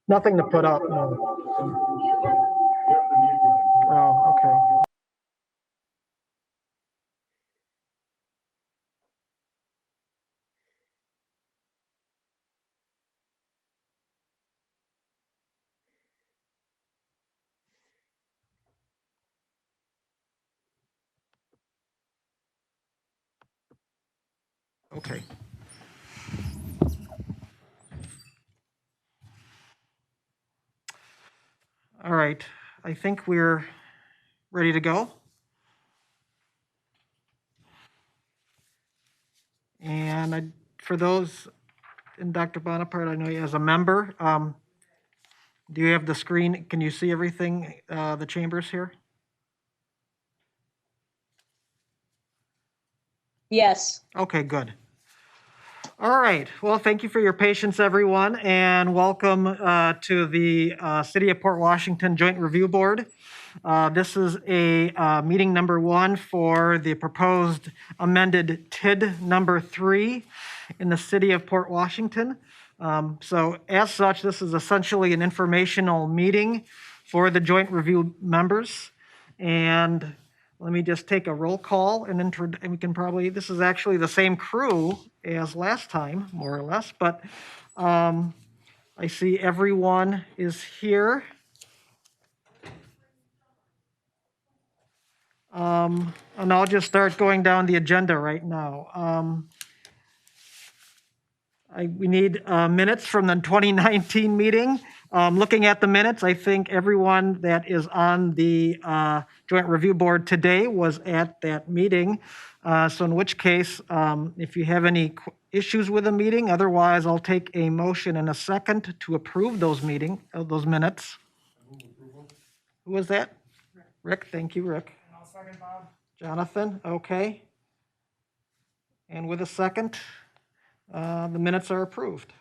Nothing to put up, no. Oh, okay. Okay. All right, I think we're ready to go. And for those, and Dr. Bonaparte, I know you as a member, do you have the screen? Can you see everything, the chambers here? Yes. Okay, good. All right. Well, thank you for your patience, everyone, and welcome to the City of Port Washington Joint Review Board. This is a meeting number 1 for the proposed amended TID number 3 in the City of Port Washington. So as such, this is essentially an informational meeting for the Joint Review members. And let me just take a roll call and we can probably, this is actually the same crew as last time, more or less, but I see everyone is here. And I'll just start going down the agenda right now. We need minutes from the 2019 meeting. Looking at the minutes, I think everyone that is on the Joint Review Board today was at that meeting. So in which case, if you have any issues with the meeting, otherwise I'll take a motion in a second to approve those minutes. Who was that? Rick, thank you, Rick. And I'll second Bob. Jonathan, okay. And with a second, the minutes are approved.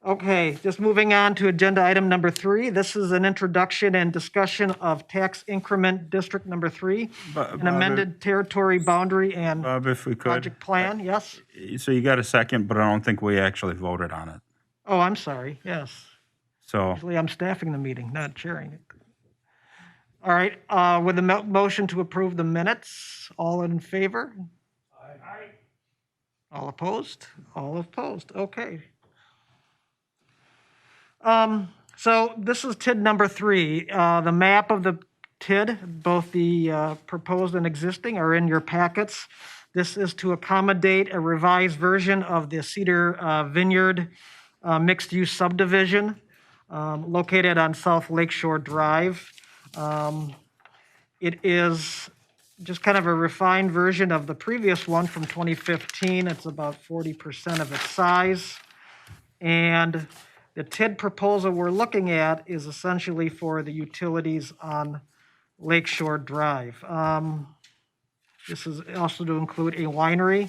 Okay, just moving on to agenda item number 3. This is an introduction and discussion of tax increment district number 3, an amended territory boundary and Bob, if we could. project plan. Yes? So you got a second, but I don't think we actually voted on it. Oh, I'm sorry. Yes. So, Usually I'm staffing the meeting, not chairing it. All right, with the motion to approve the minutes, all in favor? Aye. All opposed? All opposed. Okay. So this is TID number 3. The map of the TID, both the proposed and existing, are in your packets. This is to accommodate a revised version of the Cedar Vineyard mixed-use subdivision located on South Lakeshore Drive. It is just kind of a refined version of the previous one from 2015. It's about 40% of its size. And the TID proposal we're looking at is essentially for the utilities on Lakeshore Drive. This is also to include a winery,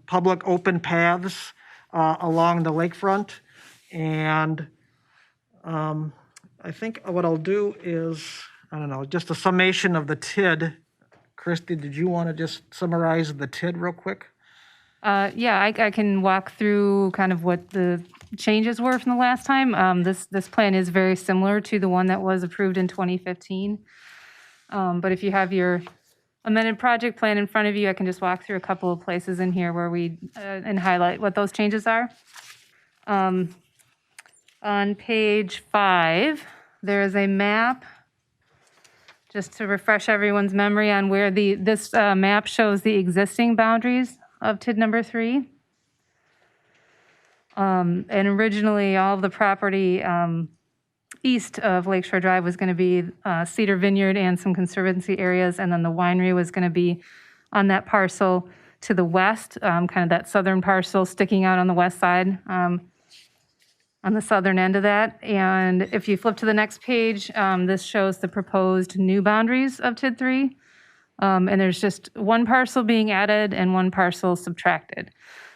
public open paths along the lakefront. And I think what I'll do is, I don't know, just a summation of the TID. Christy, did you want to just summarize the TID real quick? Yeah, I can walk through kind of what the changes were from the last time. This plan is very similar to the one that was approved in 2015. But if you have your amended project plan in front of you, I can just walk through a couple of places in here where we and highlight what those changes are. On page 5, there is a map, just to refresh everyone's memory on where this map shows the existing boundaries of TID number 3. And originally, all of the property east of Lakeshore Drive was going to be Cedar Vineyard and some conservancy areas, and then the winery was going to be on that parcel to the west, kind of that southern parcel sticking out on the west side, on the southern end of that. And if you flip to the next page, this shows the proposed new boundaries of TID 3. And there's just one parcel being added and one parcel subtracted.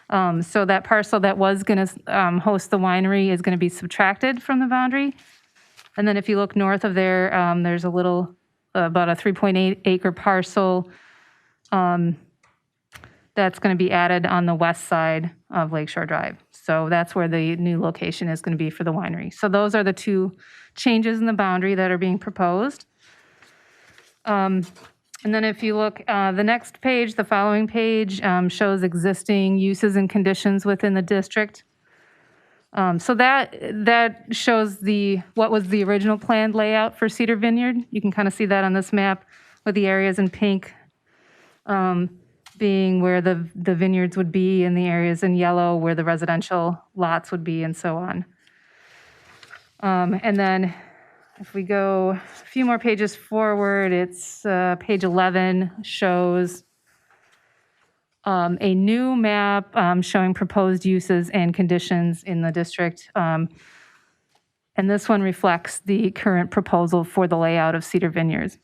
So that parcel that was going to host the winery is going to be subtracted from the boundary. And then if you look north of there, there's a little, about a 3.8 acre parcel that's going to be added on the west side of Lakeshore Drive. So that's where the new location is going to be for the winery. So those are the two changes in the boundary that are being proposed. And then if you look, the next page, the following page, shows existing uses and conditions within the district. So that shows what was the original planned layout for Cedar Vineyard. You can kind of see that on this map with the areas in pink being where the vineyards would be, and the areas in yellow where the residential lots would be, and so on. And then if we go a few more pages forward, it's page 11 shows a new map showing proposed uses and conditions in the district. And this one reflects the current proposal for the layout of Cedar Vineyards.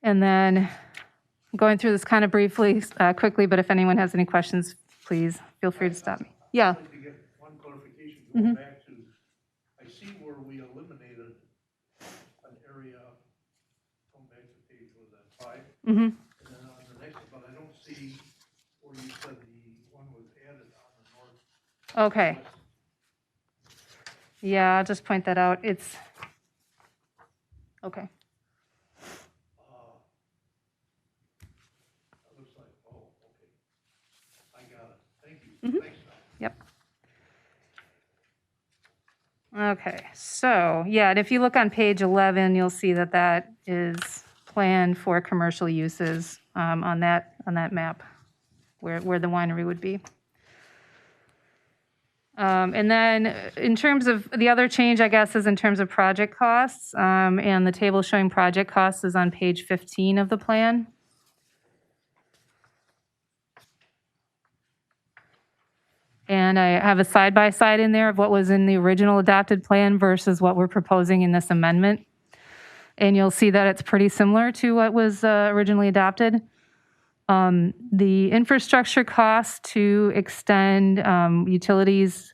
And then I'm going through this kind of briefly, quickly, but if anyone has any questions, please feel free to stop me. Yeah. I'd like to get one clarification, going back to, I see where we eliminated an area, come back to page, was that 5? Mm-hmm. And then on the next, but I don't see where you said the one was added on the north. Okay. Yeah, I'll just point that out. It's, okay. It looks like, oh, okay. I got it. Thank you. Thanks, Tom. Yep. Okay, so, yeah, and if you look on page 11, you'll see that that is planned for commercial uses on that map, where the winery would be. And then in terms of the other change, I guess, is in terms of project costs, and the table showing project costs is on page 15 of the plan. And I have a side-by-side in there of what was in the original adopted plan versus what we're proposing in this amendment. And you'll see that it's pretty similar to what was originally adopted. The infrastructure costs to extend utilities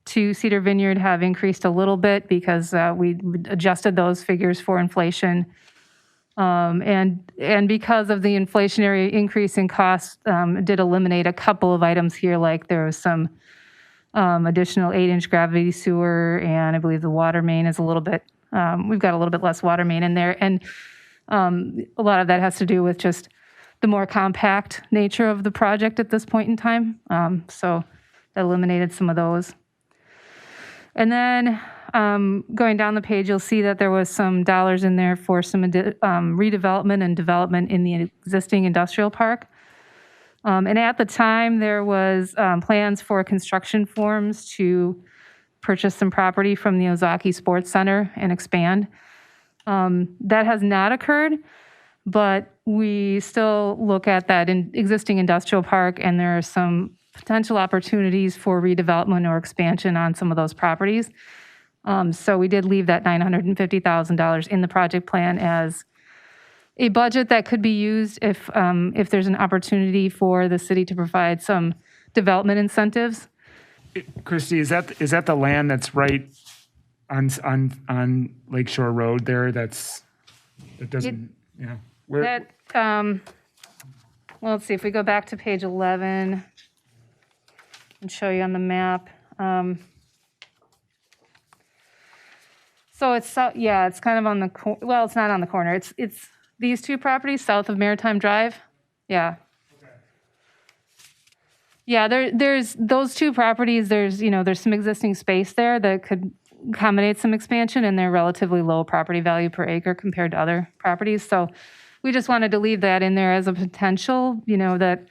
to Cedar Vineyard have increased a little bit because we adjusted those figures for inflation. And because of the inflationary increase in costs, did eliminate a couple of items here, like there was some additional 8-inch gravity sewer, and I believe the water main is a little bit, we've got a little bit less water main in there. And a lot of that has to do with just the more compact nature of the project at this point in time. So that eliminated some of those. And then going down the page, you'll see that there was some dollars in there for some redevelopment and development in the existing industrial park. And at the time, there was plans for construction forms to purchase some property from the Ozaki Sports Center and expand. That has not occurred, but we still look at that existing industrial park, and there are some potential opportunities for redevelopment or expansion on some of those properties. So we did leave that $950,000 in the project plan as a budget that could be used if there's an opportunity for the city to provide some development incentives. Christy, is that the land that's right on Lakeshore Road there? That doesn't, yeah. Where, Well, let's see, if we go back to page 11 and show you on the map. So it's, it's kind of on the, well, it's not on the corner. It's these two properties south of Maritime Drive. Yeah. Yeah, there's those two properties, there's some existing space there that could accommodate some expansion, and they're relatively low property value per acre compared to other properties. So we just wanted to leave that in there as a potential, that,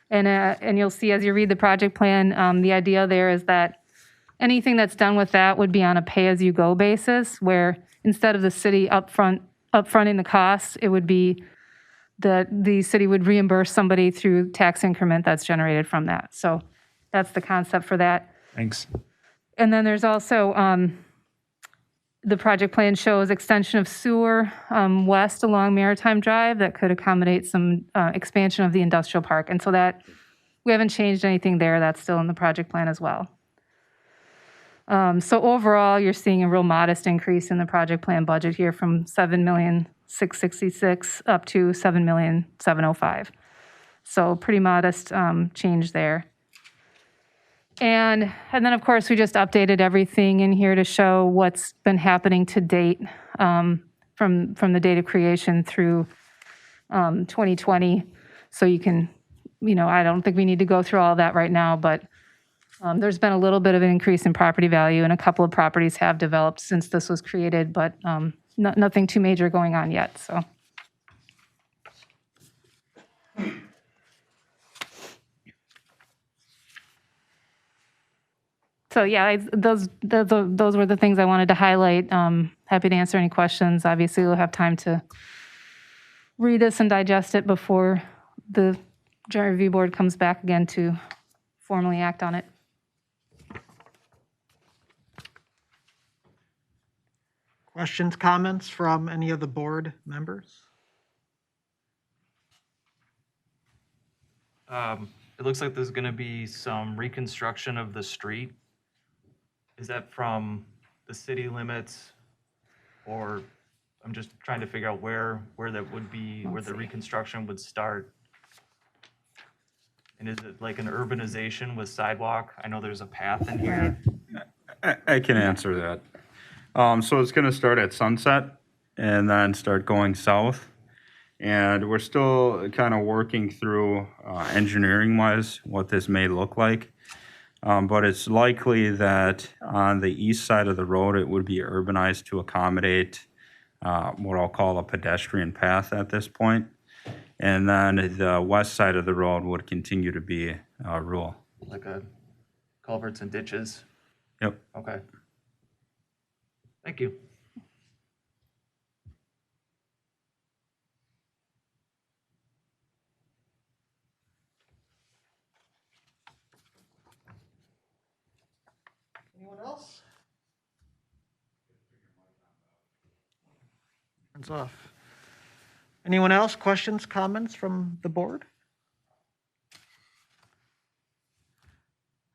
and you'll see as you read the project plan, the idea there is that anything that's done with that would be on a pay-as-you-go basis, where instead of the city upfronting the costs, it would be that the city would reimburse somebody through tax increment that's generated from that. So that's the concept for that. thanks. And then there's also, the project plan shows extension of sewer west along Maritime Drive that could accommodate some expansion of the industrial park. And so that, we haven't changed anything there. That's still in the project plan as well. So overall, you're seeing a real modest increase in the project plan budget here from $7 million $666,666 up to $7,705,000. So pretty modest change there. And then, of course, we just updated everything in here to show what's been happening to date from the date of creation through 2020. So you can, I don't think we need to go through all that right now, but there's been a little bit of an increase in property value, and a couple of properties have developed since this was created, but nothing too major going on yet, so. So yeah, those were the things I wanted to highlight. Happy to answer any questions. Obviously, we'll have time to read this and digest it before the Joint Review Board comes back again to formally act on it. Questions, comments from any of the board members? It looks like there's gonna be some reconstruction of the street. Is that from the city limits? Or, I'm just trying to figure out where that would be, where the reconstruction would start. And is it like an urbanization with sidewalk? I know there's a path in here. I can answer that. So it's gonna start at Sunset and then start going south. And we're still kind of working through engineering-wise what this may look like. But it's likely that on the east side of the road, it would be urbanized to accommodate what I'll call a pedestrian path at this point. And then the west side of the road would continue to be rural. Like a culverts and ditches? Yep. Okay. Thank you. Anyone else? Hands off. Anyone else? Questions, comments from the board?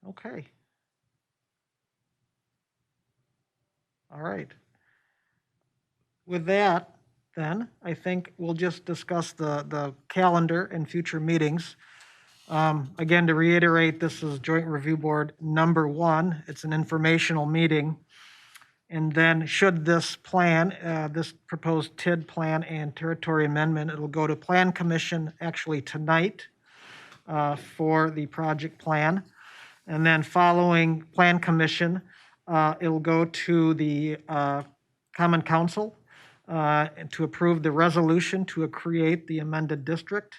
Okay. All right. With that, then, I think we'll just discuss the calendar and future meetings. Again, to reiterate, this is Joint Review Board number 1. It's an informational meeting. And then should this plan, this proposed TID plan and territory amendment, it'll go to Plan Commission actually tonight for the project plan. And then following Plan Commission, it'll go to the Common Council to approve the resolution to create the amended district.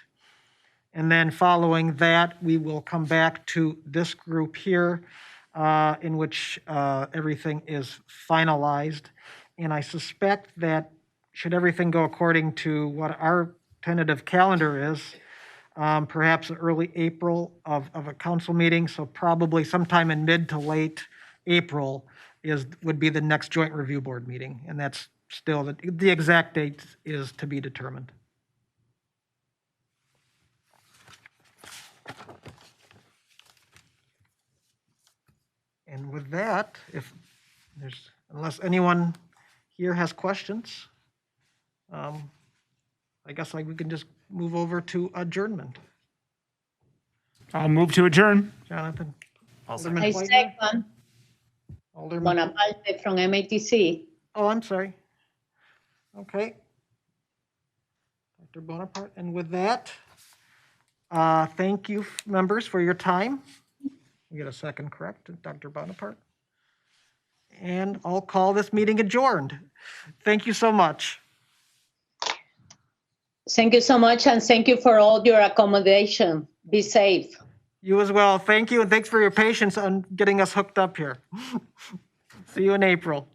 And then following that, we will come back to this group here in which everything is finalized. And I suspect that should everything go according to what our tentative calendar is, perhaps early April of a council meeting, so probably sometime in mid to late April would be the next Joint Review Board meeting. And that's still, the exact date is to be determined. And with that, unless anyone here has questions, I guess we can just move over to adjournment. I'll move to adjourn. Jonathan? I'll Alderman I Whiteman? second Alderman? Bonaparte from MATC. Oh, I'm sorry. Okay. Dr. Bonaparte, and with that, thank you, members, for your time. We get a second, correct, Dr. Bonaparte? And I'll call this meeting adjourned. Thank you so much. Thank you so much, and thank you for all your accommodation. Be safe. You as well. Thank you, and thanks for your patience on getting us hooked up here. See you in April.